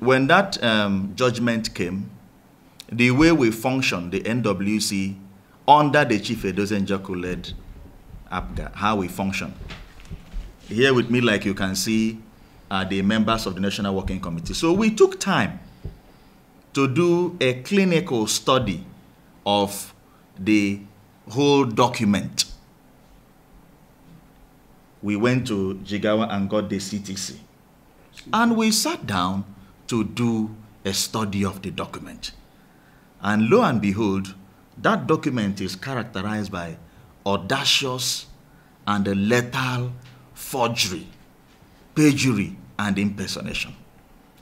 when that judgment came, the way we functioned, the NWC, under the Chief Edozie Njoku-led APGA, how we function. Here with me, like you can see, are the members of the National Working Committee. So we took time to do a clinical study of the whole document. We went to Jigawa and got the CTC. And we sat down to do a study of the document. And lo and behold, that document is characterized by audacious and lethal forgery, perjury, and impersonation.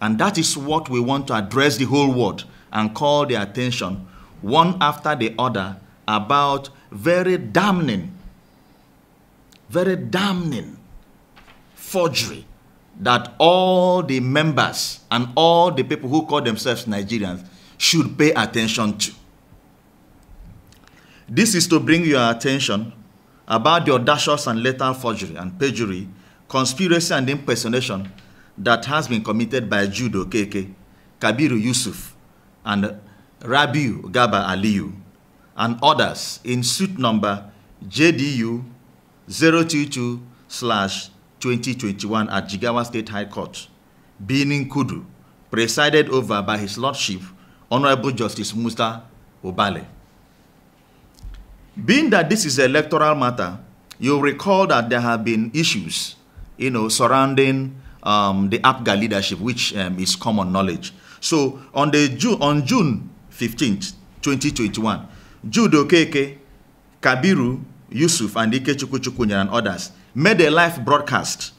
And that is what we want to address the whole world and call their attention one after the other about very damning forgery that all the members and all the people who call themselves Nigerians should pay attention to. This is to bring your attention about the audacious and lethal forgery and perjury, conspiracy and impersonation that has been committed by Jude Okeke, Kabiru Yusuf, and Rabiu Garba Aliyu, and others in suit number JDU 022/2021 at Jigawa State High Court, Benin Kudu, presided over by His Lordship, Honorable Justice Musa Obale. Being that this is an electoral matter, you'll recall that there have been issues, surrounding the APGA leadership, which is common knowledge. So on June 15th, 2021, Jude Okeke, Kabiru Yusuf, and Ikechukwu Chukwunyere and others made a live broadcast,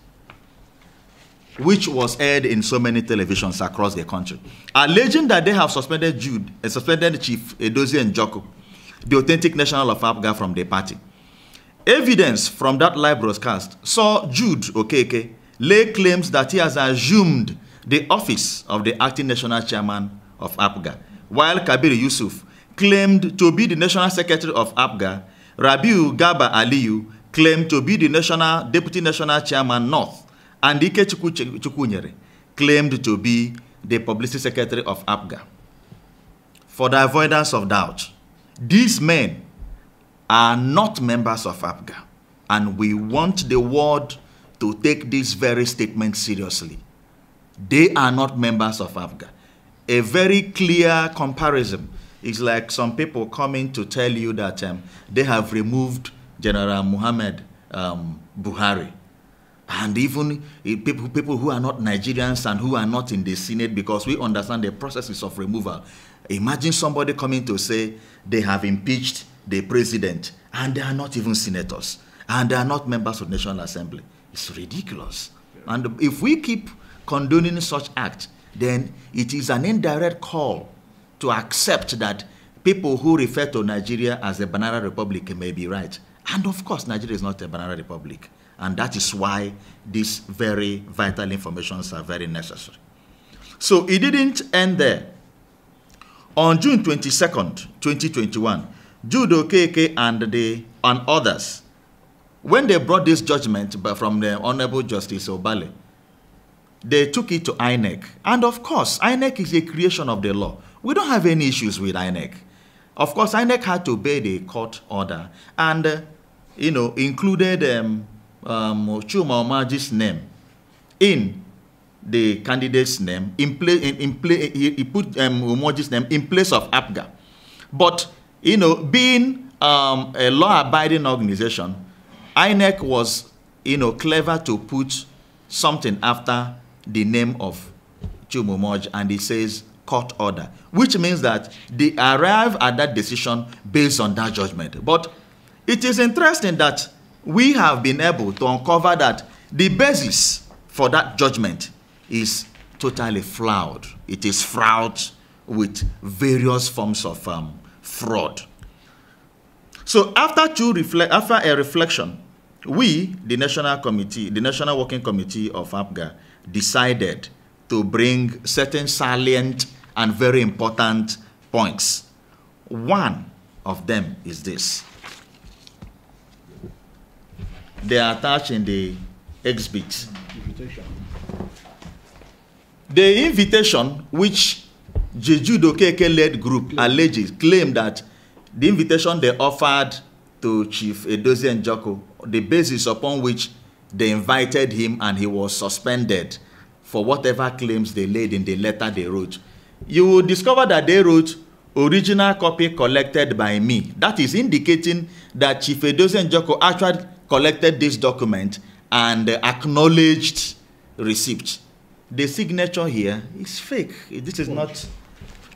which was aired in so many televisions across the country, alleging that they have suspended Chief Edozie Njoku, the authentic national of APGA, from the party. Evidence from that live broadcast saw Jude Okeke lay claims that he has assumed the office of the acting national chairman of APGA, while Kabiru Yusuf claimed to be the national secretary of APGA. Rabiu Garba Aliyu claimed to be the deputy national chairman North, and Ikechukwu Chukwunyere claimed to be the publicity secretary of APGA. For the avoidance of doubt, these men are not members of APGA, and we want the world to take this very statement seriously. They are not members of APGA. A very clear comparison is like some people coming to tell you that they have removed General Muhammad Buhari. And even people who are not Nigerians and who are not in the Senate, because we understand the processes of removal. Imagine somebody coming to say they have impeached the president and they are not even senators and they are not members of the National Assembly. It's ridiculous. And if we keep condoning such acts, then it is an indirect call to accept that people who refer to Nigeria as a banana republic may be right. And of course, Nigeria is not a banana republic. And that is why these very vital informations are very necessary. So it didn't end there. On June 22nd, 2021, Jude Okeke and others, when they brought this judgment from the Honorable Justice Obale, they took it to INEC. And of course, INEC is a creation of the law. We don't have any issues with INEC. Of course, INEC had to obey the court order and, included Chuma Omaji's name in the candidate's name. He put Omaji's name in place of APGA. But, being a law-abiding organization, INEC was, clever to put something after the name of Chuma Omaji, and it says court order, which means that they arrive at that decision based on that judgment. But it is interesting that we have been able to uncover that the basis for that judgment is totally flawed. It is fraught with various forms of fraud. So after a reflection, we, the National Committee, the National Working Committee of APGA, decided to bring certain salient and very important points. One of them is this. They are attached in the exhibit. The invitation which Jude Okeke-led group alleges claimed that the invitation they offered to Chief Edozie Njoku, the basis upon which they invited him and he was suspended for whatever claims they laid in the letter they wrote. You will discover that they wrote original copy collected by me. That is indicating that Chief Edozie Njoku actually collected this document and acknowledged receipt. The signature here is fake. This is not.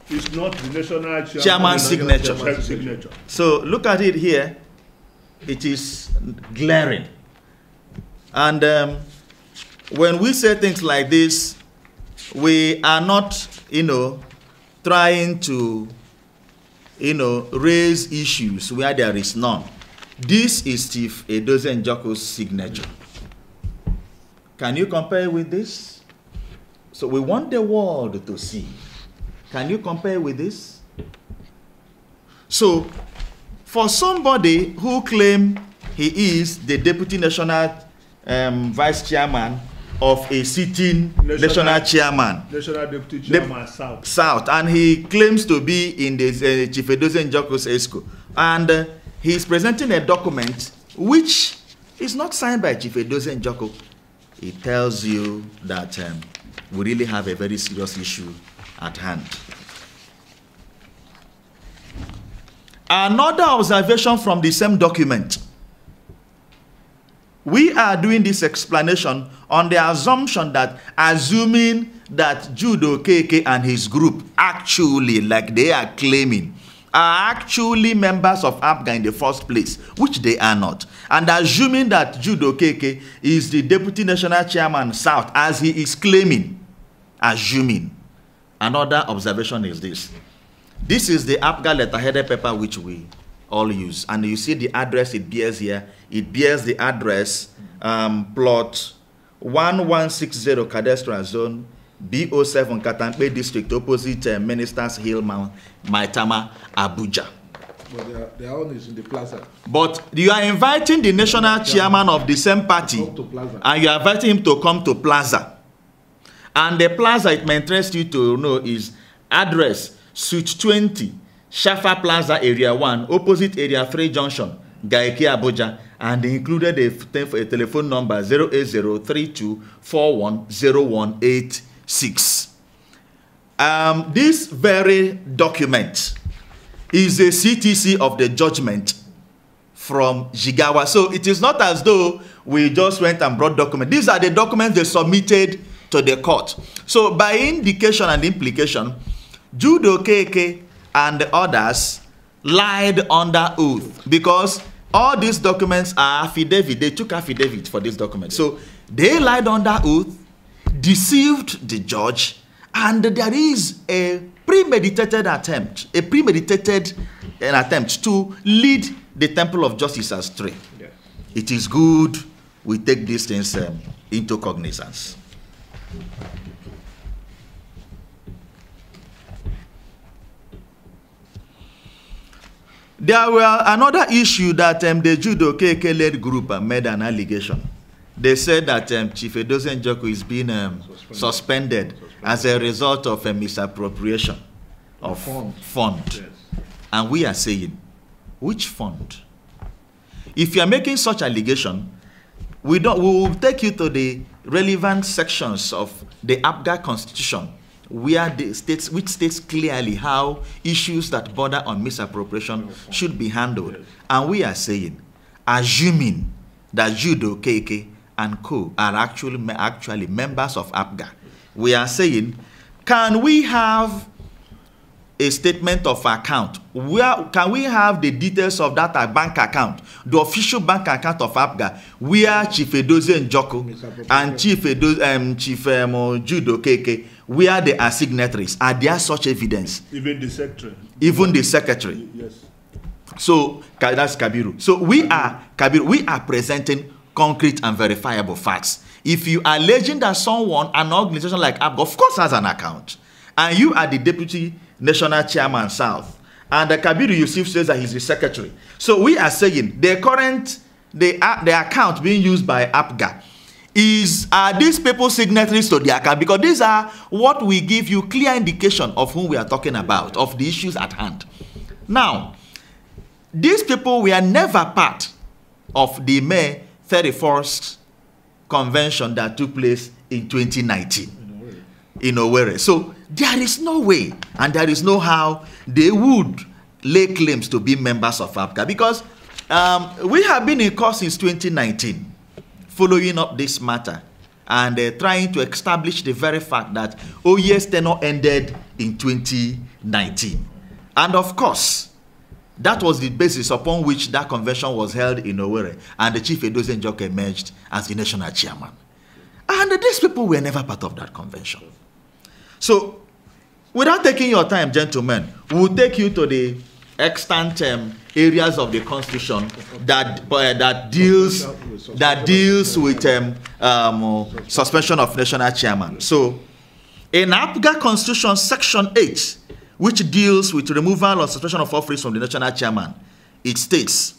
It's not the national chairman's signature. So look at it here. It is glaring. And when we say things like this, we are not, trying to, raise issues where there is none. This is Chief Edozie Njoku's signature. Can you compare with this? So we want the world to see. Can you compare with this? So, for somebody who claims he is the Deputy National Vice Chairman of a sitting National Chairman, National Deputy Chairman South, and he claims to be in the Chief Edozie Njoku's ESCO, and he is presenting a document which is not signed by Chief Edozie Njoku. It tells you that we really have a very serious issue at hand. Another observation from the same document. We are doing this explanation on the assumption that, assuming that Jude Okeke and his group actually, like they are claiming, are actually members of APGA in the first place, which they are not, and assuming that Jude Okeke is the Deputy National Chairman South, as he is claiming, assuming. Another observation is this. This is the APGA letterheaded paper which we all use. And you see the address it bears here. It bears the address plot 1160 Cadastral Zone, BO7 Katampe District, opposite Ministers Hill, Maitama, Abuja. But their own is in the plaza. But you are inviting the national chairman of the same party, and you are inviting him to come to plaza. And the plaza, it may interest you to know, is address Suite 20, Shafa Plaza, Area 1, opposite Area 3 Junction, Gaiki, Abuja, and they included a telephone number 08032410186. This very document is a CTC of the judgment from Jigawa. So it is not as though we just went and brought documents. These are the documents they submitted to the court. So by indication and implication, Jude Okeke and the others lied under oath, because all these documents are affidavit. They took affidavit for this document. So they lied under oath, deceived the judge, and there is a premeditated attempt, to lead the Temple of Justice astray. Yeah. It is good we take these things into cognizance. There were another issue that the Jude Okeke-led group made an allegation. They said that Chief Edozie Njoku is being suspended as a result of a misappropriation of fund. Yes. And we are saying, which fund? If you are making such allegation, we will take you to the relevant sections of the APGA Constitution, where which states clearly how issues that border on misappropriation should be handled. Yes. And we are saying, assuming that Jude Okeke and co are actually members of APGA, we are saying, can we have a statement of account? Where can we have the details of that bank account, the official bank account of APGA, where Chief Edozie Njoku and Chief Jude Okeke, where they are signatories? Are there such evidence? Even the secretary. Even the secretary. Yes. So that's Kabiru. So we are presenting concrete and verifiable facts. If you are alleging that someone, an organization like APGA, of course, has an account, and you are the Deputy National Chairman South, and Kabiru Yusuf says that he's the secretary. So we are saying the account being used by APGA are these people signatories to the account? Because these are what we give you clear indication of whom we are talking about, of the issues at hand. Now, these people were never part of the May 31st convention that took place in 2019 in Owerri. So there is no way and there is no how they would lay claims to be members of APGA, because we have been in court since 2019 following up this matter and trying to establish the very fact that OES tenure ended in 2019. And of course, that was the basis upon which that convention was held in Owerri, and the Chief Edozie Njoku emerged as the national chairman. And these people were never part of that convention. So, without taking your time, gentlemen, we'll take you to the extant areas of the Constitution that deals with suspension of national chairman. So, in APGA Constitution, Section 8, which deals with removal or suspension of office from the national chairman, it states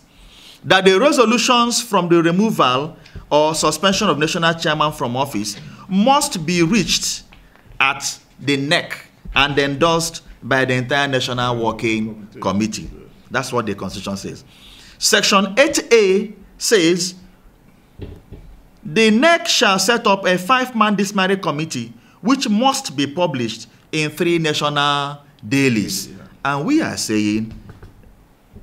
that the resolutions from the removal or suspension of national chairman from office must be reached at the neck and endorsed by the entire National Working Committee. That's what the Constitution says. Section 8A says, the NEC shall set up a 5-man disciplinary committee which must be published in 3 national dailies. And we are saying,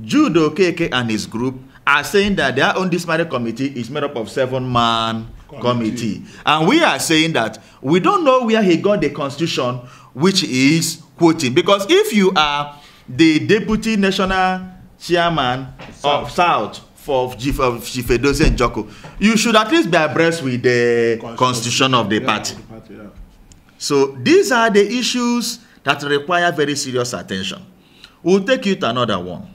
Jude Okeke and his group are saying that their own disciplinary committee is made up of 7-man committee. And we are saying that we don't know where he got the Constitution which is quoting. Because if you are the deputy national chairman of South for Chief Edozie Njoku, you should at least be abreast with the constitution of the party. So these are the issues that require very serious attention. We'll take you to another one.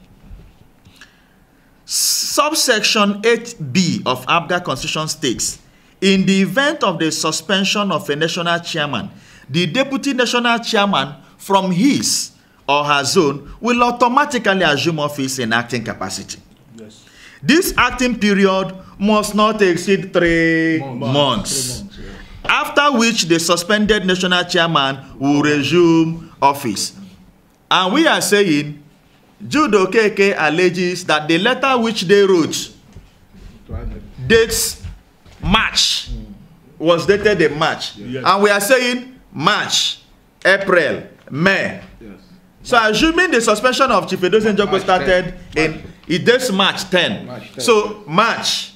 Subsection 8B of APGA Constitution states, in the event of the suspension of a national chairman, the deputy national chairman from his or her zone will automatically assume office in acting capacity. Yes. This acting period must not exceed 3 months. After which the suspended national chairman will resume office. And we are saying, Jude Okeke alleges that the letter which they wrote dates March, was dated in March. Yes. And we are saying March, April, May. Yes. So assuming the suspension of Chief Edozie Njoku started it dates March 10. March 10. So March,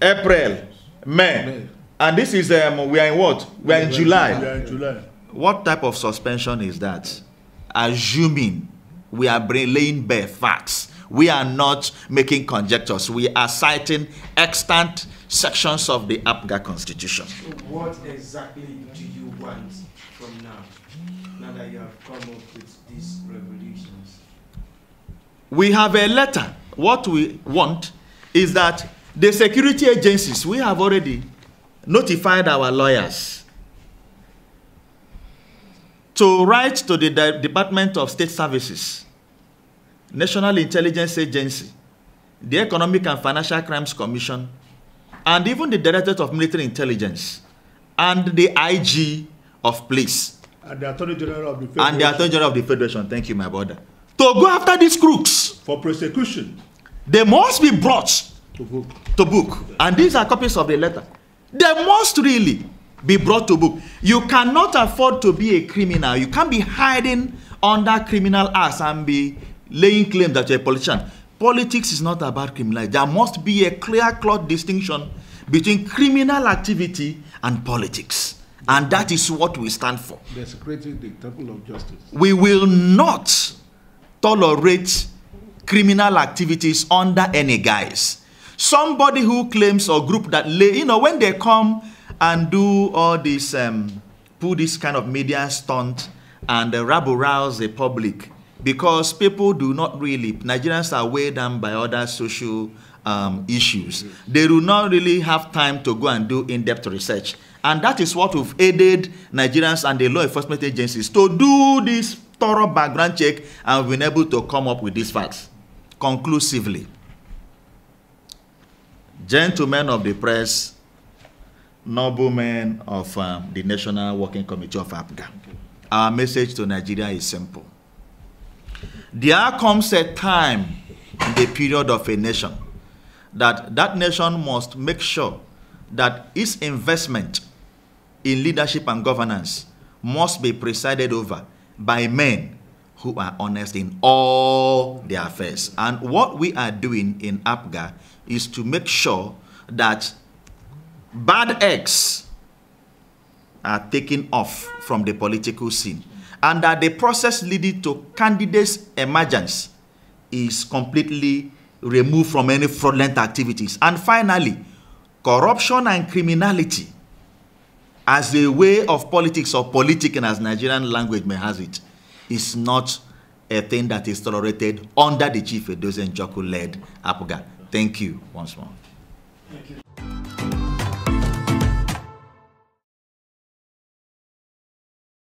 April, May. And this is, we are in what? We are in July. We are in July. What type of suspension is that? Assuming we are laying bare facts. We are not making conjectures. We are citing extant sections of the APGA Constitution. So what exactly do you want from now that you have come up with these revolutions? We have a letter. What we want is that the security agencies, we have already notified our lawyers to write to the Department of State Services, National Intelligence Agency, the Economic and Financial Crimes Commission, and even the Directorate of Military Intelligence, and the IG of Police. And the Attorney General of the Federation. And the Attorney General of the Federation, thank you, my brother. To go after these crooks. For prosecution. They must be brought to book. And these are copies of the letter. They must really be brought to book. You cannot afford to be a criminal. You can't be hiding under criminal acts and be laying claim that you're a politician. Politics is not about criminality. There must be a clear-cut distinction between criminal activity and politics. And that is what we stand for. Desecrating the temple of justice. We will not tolerate criminal activities under any guise. Somebody who claims or group that, when they come and do all this, put this kind of media stunt and rabble-rouse the public, because people do not really, Nigerians are weighed down by other social issues. They do not really have time to go and do in-depth research. And that is what we've aided Nigerians and the law enforcement agencies to do this thorough background check, and we've been able to come up with these facts conclusively. Gentlemen of the press, noblemen of the National Working Committee of APGA, our message to Nigeria is simple. There comes a time in the period of a nation that nation must make sure that its investment in leadership and governance must be presided over by men who are honest in all their affairs. And what we are doing in APGA is to make sure that bad eggs are taken off from the political scene, and that the process leading to candidates' emergence is completely removed from any fraudulent activities. And finally, corruption and criminality as a way of politics, or politicking as Nigerian language may has it, is not a thing that is tolerated under the Chief Edozie Njoku-led APGA. Thank you once more. Thank you.